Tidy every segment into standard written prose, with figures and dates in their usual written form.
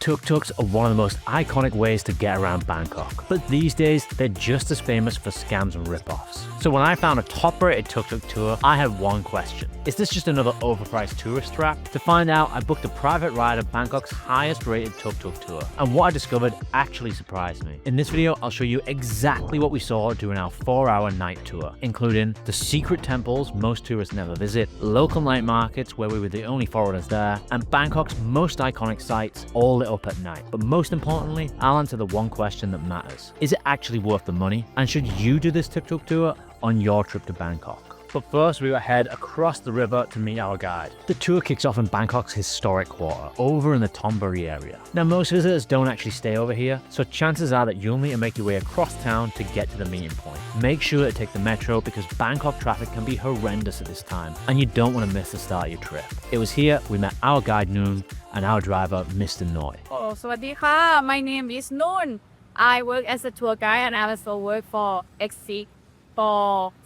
tuk-tuks are one of the most iconic ways to get around Bangkok, but these days they're just as famous for scams and rip-offs. So when I found a top-rated tuk-tuk tour, I had one question. Is this just another overpriced tourist trap? To find out, I booked a private ride of Bangkok's highest-rated tuk-tuk tour, and what I discovered actually surprised me. In this video, I'll show you exactly what we saw during our 4-hour night tour, including the secret temples most tourists never visit, local night markets where we were the only foreigners there, and Bangkok's most iconic sites all lit up at night. But most importantly, I'll answer the one question that matters. Is it actually worth the money? And should you do this tuk-tuk tour on your trip to Bangkok? But first, we will head across the river to meet our guide. The tour kicks off in Bangkok's historic quarter, over in the Thonburi area. Now, most visitors don't actually stay over here, so chances are that you'll need to make your way across town to get to the meeting point. Make sure to take the metro because Bangkok traffic can be horrendous at this time, and you don't want to miss the start of your trip. It was here we met our guide Noon and our driver Mr. Noi. Oh, สวัสดีค่ะ My name is Noon. I work as a tour guide and I also work for EPIC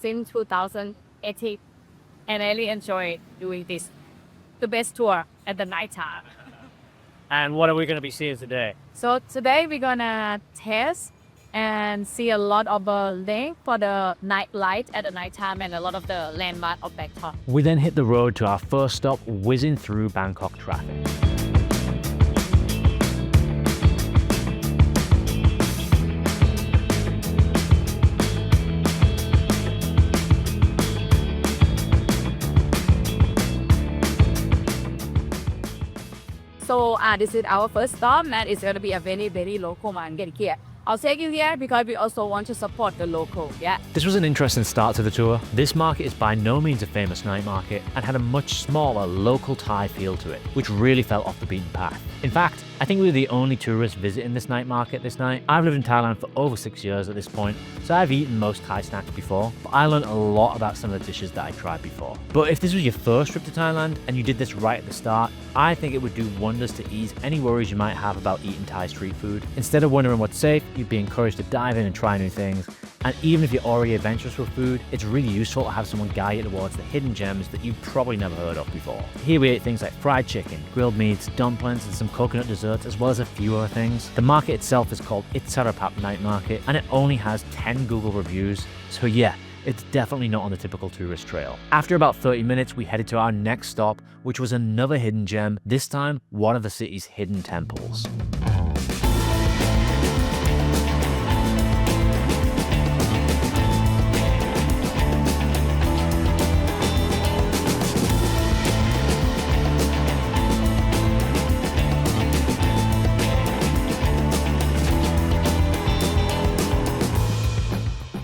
since 2018, and I really enjoy doing this. The best tour at the night time. And what are we going to be seeing today? So today we're gonna test and see a lot of the link for the night light at the night time and a lot of the landmark of Bangkok. We then hit the road to our first stop, whizzing through Bangkok traffic. So this is our first stop, and it's going to be a very local one. Get here. I'll take you here because we also want to support the local. Yeah. This was an interesting start to the tour. This market is by no means a famous night market and had a much smaller local Thai feel to it, which really fell off the beaten path. In fact, I think we were the only tourists visiting this night market this night. I've lived in Thailand for over 6 years at this point, so I've eaten most Thai snacks before, but I learned a lot about some of the dishes that I tried before. But if this was your first trip to Thailand and you did this right at the start, I think it would do wonders to ease any worries you might have about eating Thai street food. Instead of wondering what's safe, you'd be encouraged to dive in and try new things. And even if you're already adventurous with food, it's really useful to have someone guide you towards the hidden gems that you've probably never heard of before. Here we ate things like fried chicken, grilled meats, dumplings, and some coconut desserts, as well as a few other things. The market itself is called Itsarapap Night Market, and it only has 10 Google reviews. So yeah, it's definitely not on the typical tourist trail. After about 30 minutes, we headed to our next stop, which was another hidden gem, this time one of the city's hidden temples.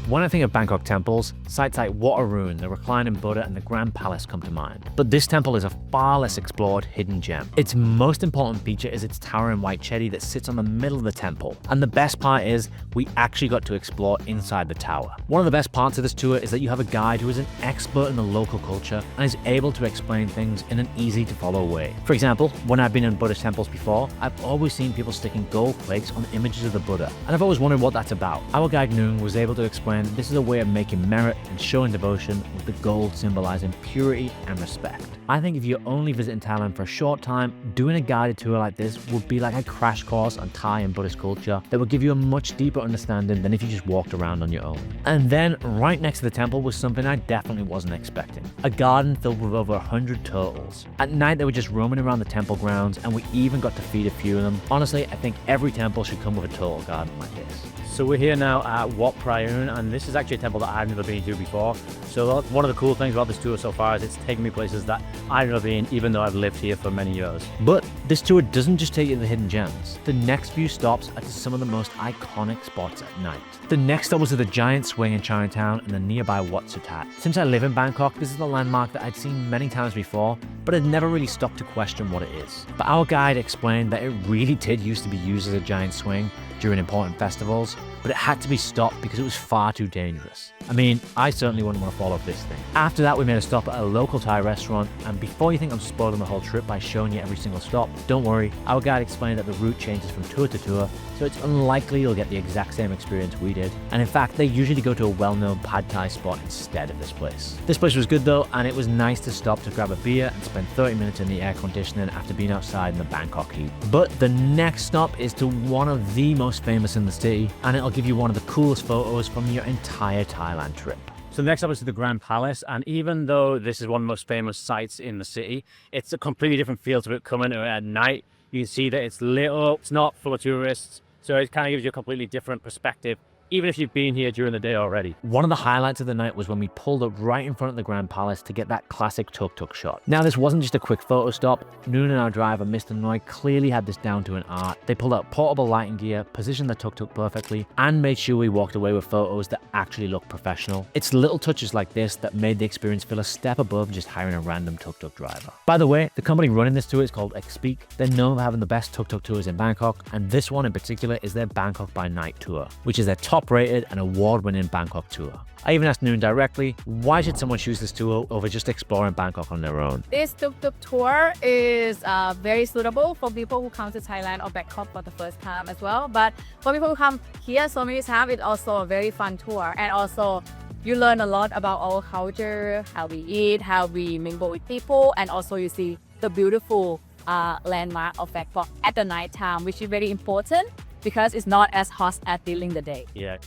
When I think of Bangkok temples, sites like Wat Arun, the reclining Buddha, and the Grand Palace come to mind. But this temple is a far less explored hidden gem. Its most important feature is its towering white chedi that sits on the middle of the temple. And the best part is, we actually got to explore inside the tower. One of the best parts of this tour is that you have a guide who is an expert in the local culture and is able to explain things in an easy to follow way. For example, when I've been in Buddhist temples before, I've always seen people sticking gold plates on the images of the Buddha, and I've always wondered what that's about. Our guide Noon was able to explain this is a way of making merit and showing devotion, with the gold symbolizing purity and respect. I think if you're only visiting Thailand for a short time, doing a guided tour like this would be like a crash course on Thai and Buddhist culture that would give you a much deeper understanding than if you just walked around on your own. And then right next to the temple was something I definitely wasn't expecting. A garden filled with over 100 turtles. At night they were just roaming around the temple grounds, and we even got to feed a few of them. Honestly, I think every temple should come with a turtle garden like this. So we're here now at Wat Prayun, and this is actually a temple that I've never been to before. So one of the cool things about this tour so far is it's taken me places that I've never been, even though I've lived here for many years. But this tour doesn't just take you to the hidden gems. The next few stops are to some of the most iconic spots at night. The next stop was to the giant swing in Chinatown and the nearby Wat Sutat. Since I live in Bangkok, this is a landmark that I'd seen many times before, but I'd never really stopped to question what it is. But our guide explained that it really did used to be used as a giant swing during important festivals, but it had to be stopped because it was far too dangerous. I mean, I certainly wouldn't want to fall off this thing. After that, we made a stop at a local Thai restaurant, and before you think I'm spoiling the whole trip by showing you every single stop, don't worry, our guide explained that the route changes from tour to tour, so it's unlikely you'll get the exact same experience we did. And in fact, they usually go to a well-known pad thai spot instead of this place. This place was good though, and it was nice to stop to grab a beer and spend 30 minutes in the air conditioning after being outside in the Bangkok heat. But the next stop is to one of the most famous in the city, and it'll give you one of the coolest photos from your entire Thailand trip. So next up is the Grand Palace, and even though this is one of the most famous sites in the city, it's a completely different feel to it coming at night. You can see that it's lit up, it's not full of tourists, so it kind of gives you a completely different perspective, even if you've been here during the day already. One of the highlights of the night was when we pulled up right in front of the Grand Palace to get that classic Tuk Tuk shot. Now, this wasn't just a quick photo stop. Noon and our driver, Mr. Noy, clearly had this down to an art. They pulled out portable lighting gear, positioned the Tuk Tuk perfectly, and made sure we walked away with photos that actually looked professional. It's little touches like this that made the experience feel a step above just hiring a random Tuk Tuk driver. By the way, the company running this tour is called EPIC. They're known for having the best Tuk Tuk tours in Bangkok, and this one in particular is their Bangkok by Night tour, which is their top-rated and award-winning Bangkok tour. I even asked Noon directly, why should someone choose this tour over just exploring Bangkok on their own? This Tuk Tuk tour is very suitable for people who come to Thailand or Bangkok for the first time as well. But for people who come here so many times, it's also a very fun tour. And also, you learn a lot about our culture, how we eat, how we mingle with people, and also you see the beautiful landmark of Bangkok at the night time, which is very important because it's not as hot as during the day. Yeah.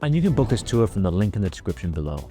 And you can book this tour from the link in the description below.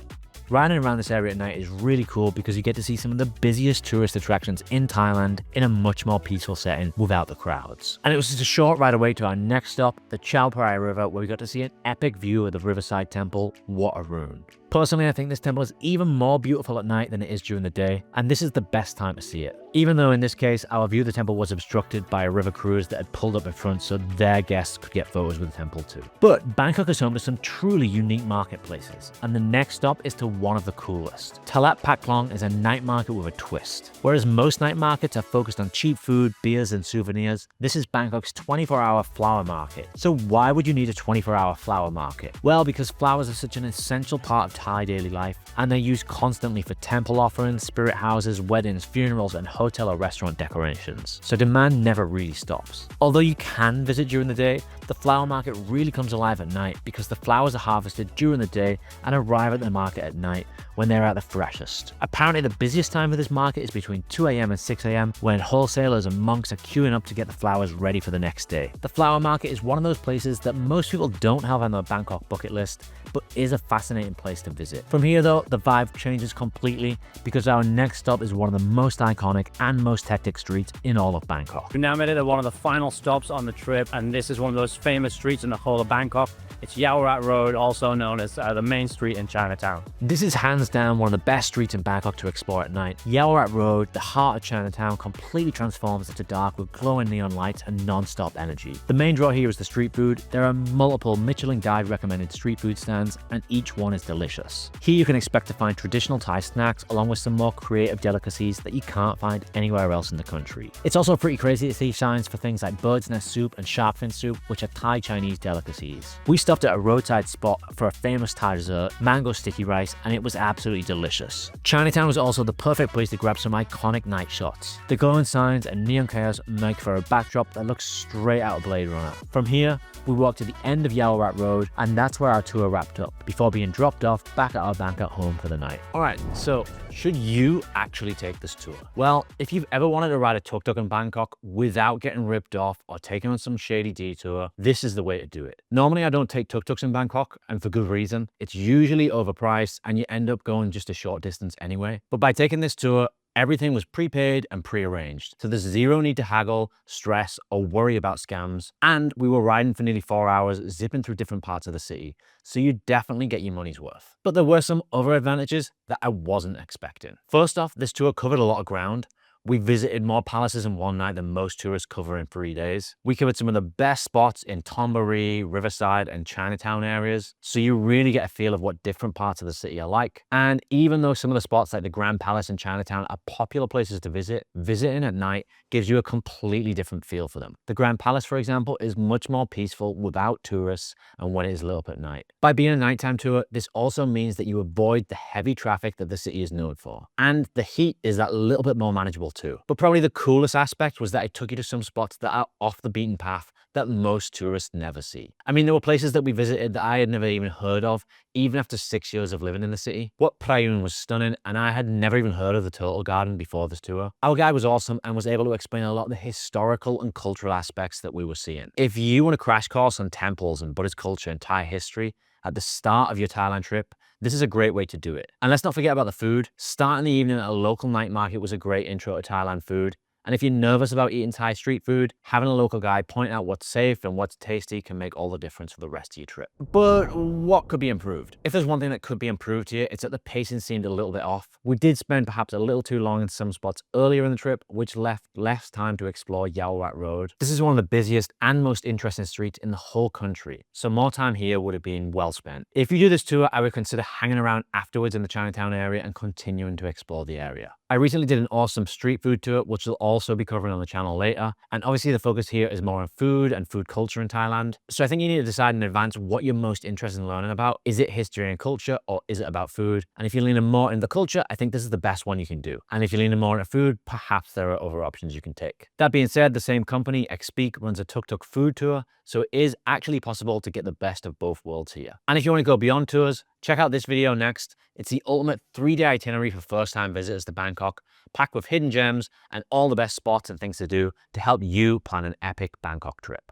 Riding around this area at night is really cool because you get to see some of the busiest tourist attractions in Thailand in a much more peaceful setting without the crowds. And it was just a short ride away to our next stop, the Chao Phraya River, where we got to see an epic view of the riverside temple, Wat Arun. Personally, I think this temple is even more beautiful at night than it is during the day, and this is the best time to see it. Even though in this case, our view of the temple was obstructed by a river cruise that had pulled up in front so their guests could get photos with the temple too. But Bangkok is home to some truly unique marketplaces, and the next stop is to one of the coolest. Talat Pak Klong is a night market with a twist. Whereas most night markets are focused on cheap food, beers, and souvenirs, this is Bangkok's 24-hour flower market. So why would you need a 24-hour flower market? Well, because flowers are such an essential part of Thai daily life, and they're used constantly for temple offerings, spirit houses, weddings, funerals, and hotel or restaurant decorations. So demand never really stops. Although you can visit during the day, the flower market really comes alive at night because the flowers are harvested during the day and arrive at the market at night when they're at the freshest. Apparently the busiest time of this market is between 2 AM and 6 AM when wholesalers and monks are queuing up to get the flowers ready for the next day. The flower market is one of those places that most people don't have on their Bangkok bucket list, but is a fascinating place to visit. From here though, the vibe changes completely because our next stop is one of the most iconic and most hectic streets in all of Bangkok. We now made it to one of the final stops on the trip, and this is one of those famous streets in the whole of Bangkok. It's Yaowarat Road, also known as the main street in Chinatown. This is hands down one of the best streets in Bangkok to explore at night. Yaowarat Road, the heart of Chinatown, completely transforms into dark with glowing neon lights and non-stop energy. The main draw here is the street food. There are multiple Michelin Guide recommended street food stands, and each one is delicious. Here you can expect to find traditional Thai snacks along with some more creative delicacies that you can't find anywhere else in the country. It's also pretty crazy to see signs for things like bird's nest soup and shark fin soup, which are Thai Chinese delicacies. We stopped at a roadside spot for a famous Thai dessert, mango sticky rice, and it was absolutely delicious. Chinatown was also the perfect place to grab some iconic night shots. The glowing signs and neon chaos make for a backdrop that looks straight out of Blade Runner. From here, we walked to the end of Yaowarat Road, and that's where our tour wrapped up, before being dropped off back at our Bangkok home for the night. Alright, so should you actually take this tour? Well, if you've ever wanted to ride a tuk tuk in Bangkok without getting ripped off or taken on some shady detour, this is the way to do it. Normally I don't take tuk tuks in Bangkok, and for good reason. It's usually overpriced and you end up going just a short distance anyway. But by taking this tour, everything was prepaid and pre-arranged, so there's zero need to haggle, stress, or worry about scams. And we were riding for nearly 4 hours, zipping through different parts of the city, so you definitely get your money's worth. But there were some other advantages that I wasn't expecting. First off, this tour covered a lot of ground. We visited more palaces in one night than most tourists cover in 3 days. We covered some of the best spots in Thonburi, Riverside, and Chinatown areas, so you really get a feel of what different parts of the city are like. And even though some of the spots like the Grand Palace in Chinatown are popular places to visit, visiting at night gives you a completely different feel for them. The Grand Palace, for example, is much more peaceful without tourists and when it is lit up at night. By being a nighttime tour, this also means that you avoid the heavy traffic that the city is known for. And the heat is that little bit more manageable too. But probably the coolest aspect was that I took you to some spots that are off the beaten path that most tourists never see. I mean, there were places that we visited that I had never even heard of, even after 6 years of living in the city. Wat Prayun was stunning, and I had never even heard of the Turtle Garden before this tour. Our guide was awesome and was able to explain a lot of the historical and cultural aspects that we were seeing. If you want a crash course on temples and Buddhist culture and Thai history at the start of your Thailand trip, this is a great way to do it. And let's not forget about the food. Starting the evening at a local night market was a great intro to Thailand food. And if you're nervous about eating Thai street food, having a local guide point out what's safe and what's tasty can make all the difference for the rest of your trip. But what could be improved? If there's one thing that could be improved here, it's that the pacing seemed a little bit off. We did spend perhaps a little too long in some spots earlier in the trip, which left less time to explore Yaowarat Road. This is one of the busiest and most interesting streets in the whole country, so more time here would have been well spent. If you do this tour, I would consider hanging around afterwards in the Chinatown area and continuing to explore the area. I recently did an awesome street food tour, which will also be covering on the channel later. And obviously the focus here is more on food and food culture in Thailand. So I think you need to decide in advance what you're most interested in learning about. Is it history and culture, or is it about food? And if you're leaning more into the culture, I think this is the best one you can do. And if you're leaning more into food, perhaps there are other options you can take. That being said, the same company, EPIC, runs a Tuk Tuk food tour, so it is actually possible to get the best of both worlds here. And if you want to go beyond tours, check out this video next. It's the ultimate 3-day itinerary for first-time visitors to Bangkok, packed with hidden gems and all the best spots and things to do to help you plan an epic Bangkok trip.